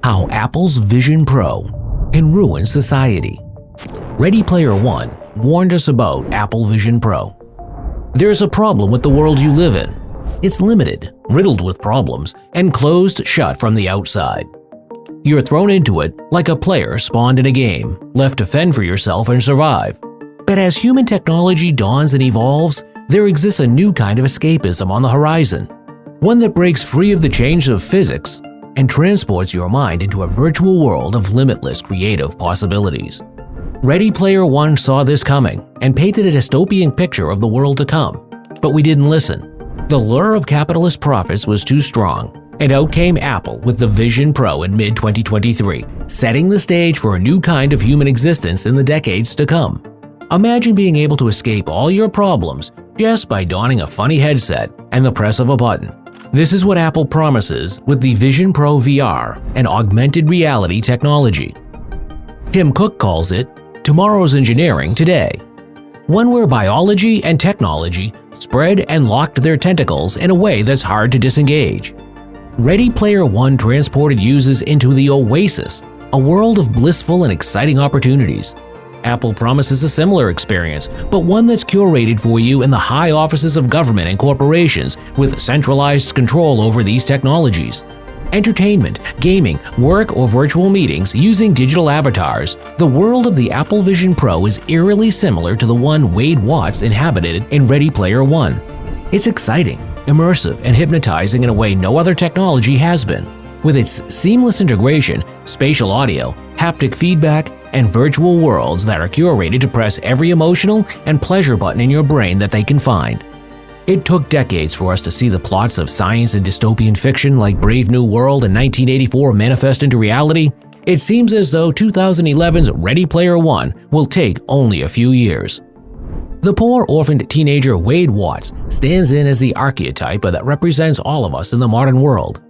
How Apple's Vision Pro can ruin society. Ready Player One warned us about Apple Vision Pro. There's a problem with the world you live in. It's limited, riddled with problems, and closed shut from the outside. You're thrown into it like a player spawned in a game, left to fend for yourself and survive. But as human technology dawns and evolves, there exists a new kind of escapism on the horizon. One that breaks free of the chains of physics and transports your mind into a virtual world of limitless creative possibilities. Ready Player One saw this coming and painted a dystopian picture of the world to come. But we didn't listen. The lure of capitalist profits was too strong, and out came Apple with the Vision Pro in mid-2023, setting the stage for a new kind of human existence in the decades to come. Imagine being able to escape all your problems just by donning a funny headset and the press of a button. This is what Apple promises with the Vision Pro VR and augmented reality technology. Tim Cook calls it tomorrow's engineering today, one where biology and technology spread and locked their tentacles in a way that's hard to disengage. Ready Player One transported users into the Oasis, a world of blissful and exciting opportunities. Apple promises a similar experience, but one that's curated for you in the high offices of government and corporations with centralized control over these technologies. Entertainment, gaming, work, or virtual meetings using digital avatars, the world of the Apple Vision Pro is eerily similar to the one Wade Watts inhabited in Ready Player One. It's exciting, immersive, and hypnotizing in a way no other technology has been. With its seamless integration, spatial audio, haptic feedback, and virtual worlds that are curated to press every emotional and pleasure button in your brain that they can find. It took decades for us to see the plots of science and dystopian fiction like Brave New World and 1984 manifest into reality. It seems as though 2011's Ready Player One will take only a few years. The poor orphaned teenager Wade Watts stands in as the archetype that represents all of us in the modern world.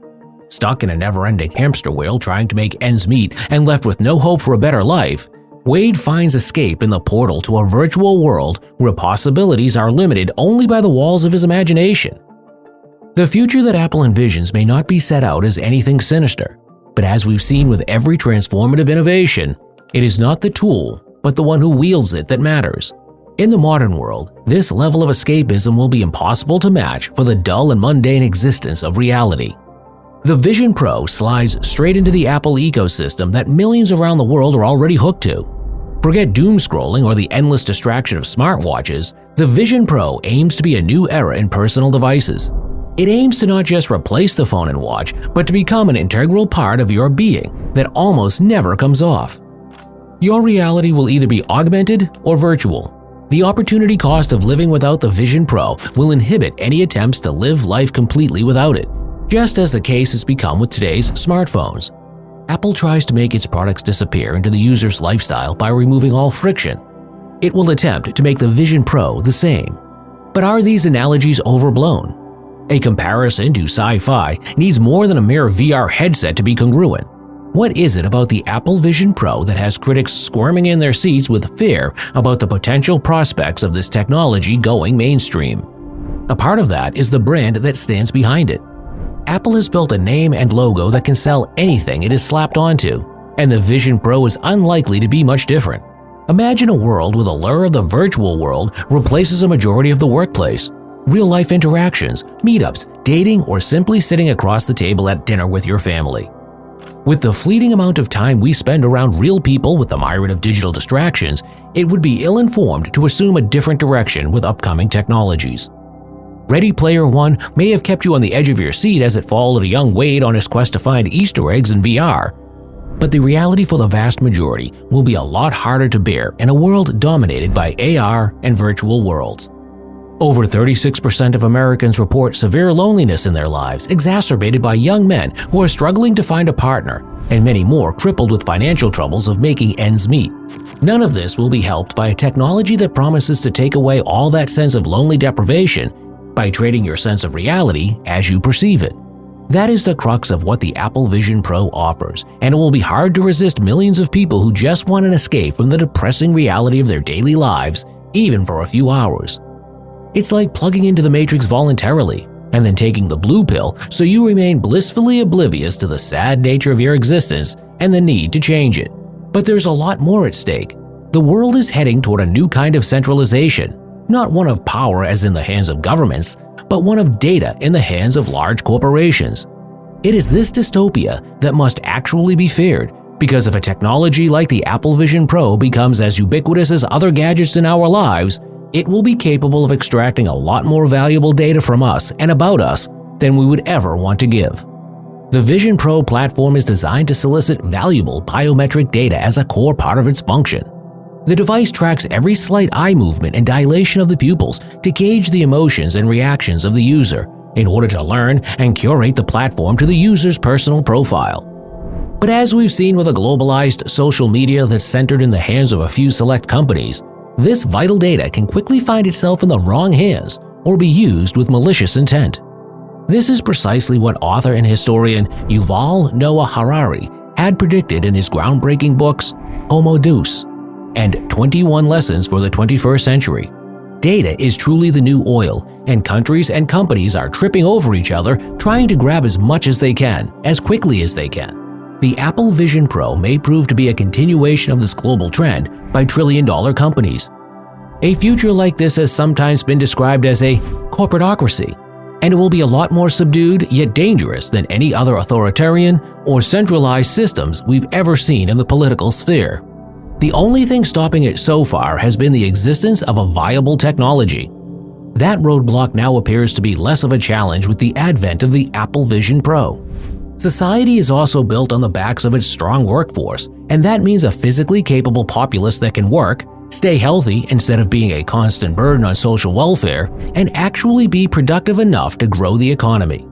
Stuck in a never-ending hamster wheel trying to make ends meet and left with no hope for a better life, Wade finds escape in the portal to a virtual world where possibilities are limited only by the walls of his imagination. The future that Apple envisions may not be set out as anything sinister, but as we've seen with every transformative innovation, it is not the tool, but the one who wields it that matters. In the modern world, this level of escapism will be impossible to match for the dull and mundane existence of reality. The Vision Pro slides straight into the Apple ecosystem that millions around the world are already hooked to. Forget doom scrolling or the endless distraction of smartwatches, the Vision Pro aims to be a new era in personal devices. It aims to not just replace the phone and watch, but to become an integral part of your being that almost never comes off. Your reality will either be augmented or virtual. The opportunity cost of living without the Vision Pro will inhibit any attempts to live life completely without it, just as the case has become with today's smartphones. Apple tries to make its products disappear into the user's lifestyle by removing all friction. It will attempt to make the Vision Pro the same. But are these analogies overblown? A comparison to sci-fi needs more than a mere VR headset to be congruent. What is it about the Apple Vision Pro that has critics squirming in their seats with fear about the potential prospects of this technology going mainstream? A part of that is the brand that stands behind it. Apple has built a name and logo that can sell anything it is slapped onto, and the Vision Pro is unlikely to be much different. Imagine a world where the lure of the virtual world replaces a majority of the workplace. Real-life interactions, meetups, dating, or simply sitting across the table at dinner with your family. With the fleeting amount of time we spend around real people with the myriad of digital distractions, it would be ill-informed to assume a different direction with upcoming technologies. Ready Player One may have kept you on the edge of your seat as it followed a young Wade on his quest to find Easter eggs in VR. But the reality for the vast majority will be a lot harder to bear in a world dominated by AR and virtual worlds. Over 36% of Americans report severe loneliness in their lives, exacerbated by young men who are struggling to find a partner, and many more crippled with financial troubles of making ends meet. None of this will be helped by a technology that promises to take away all that sense of lonely deprivation by trading your sense of reality as you perceive it. That is the crux of what the Apple Vision Pro offers, and it will be hard to resist millions of people who just want an escape from the depressing reality of their daily lives, even for a few hours. It's like plugging into the Matrix voluntarily, and then taking the blue pill so you remain blissfully oblivious to the sad nature of your existence and the need to change it. But there's a lot more at stake. The world is heading toward a new kind of centralization, not one of power as in the hands of governments, but one of data in the hands of large corporations. It is this dystopia that must actually be feared, because if a technology like the Apple Vision Pro becomes as ubiquitous as other gadgets in our lives, it will be capable of extracting a lot more valuable data from us and about us than we would ever want to give. The Vision Pro platform is designed to solicit valuable biometric data as a core part of its function. The device tracks every slight eye movement and dilation of the pupils to gauge the emotions and reactions of the user in order to learn and curate the platform to the user's personal profile. But as we've seen with a globalized social media that's centered in the hands of a few select companies, this vital data can quickly find itself in the wrong hands or be used with malicious intent. This is precisely what author and historian Yuval Noah Harari had predicted in his groundbreaking books Homo Deus and 21 Lessons for the 21st Century. Data is truly the new oil, and countries and companies are tripping over each other trying to grab as much as they can, as quickly as they can. The Apple Vision Pro may prove to be a continuation of this global trend by trillion-dollar companies. A future like this has sometimes been described as a corporatocracy, and it will be a lot more subdued yet dangerous than any other authoritarian or centralized systems we've ever seen in the political sphere. The only thing stopping it so far has been the existence of a viable technology. That roadblock now appears to be less of a challenge with the advent of the Apple Vision Pro. Society is also built on the backs of its strong workforce, and that means a physically capable populace that can work, stay healthy instead of being a constant burden on social welfare, and actually be productive enough to grow the economy.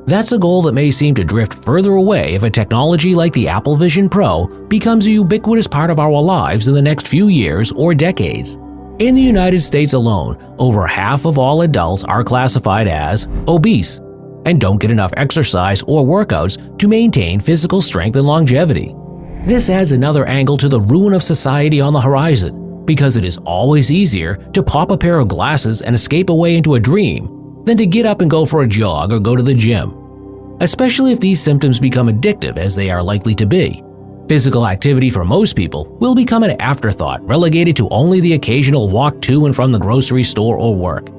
That's a goal that may seem to drift further away if a technology like the Apple Vision Pro becomes a ubiquitous part of our lives in the next few years or decades. In the United States alone, over half of all adults are classified as obese and don't get enough exercise or workouts to maintain physical strength and longevity. This adds another angle to the ruin of society on the horizon, because it is always easier to pop a pair of glasses and escape away into a dream than to get up and go for a jog or go to the gym. Especially if these symptoms become addictive, as they are likely to be. Physical activity for most people will become an afterthought, relegated to only the occasional walk to and from the grocery store or work.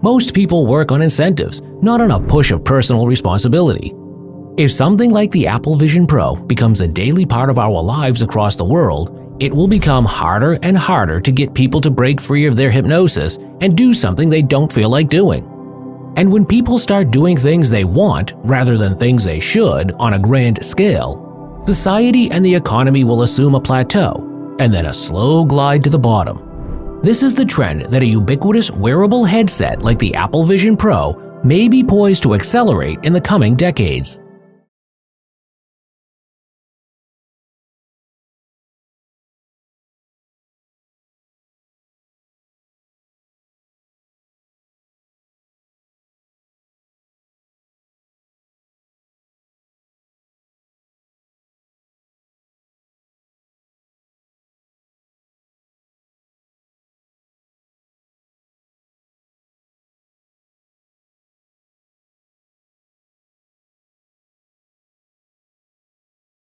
Most people work on incentives, not on a push of personal responsibility. If something like the Apple Vision Pro becomes a daily part of our lives across the world, it will become harder and harder to get people to break free of their hypnosis and do something they don't feel like doing. And when people start doing things they want rather than things they should on a grand scale, society and the economy will assume a plateau and then a slow glide to the bottom. This is the trend that a ubiquitous wearable headset like the Apple Vision Pro may be poised to accelerate in the coming decades.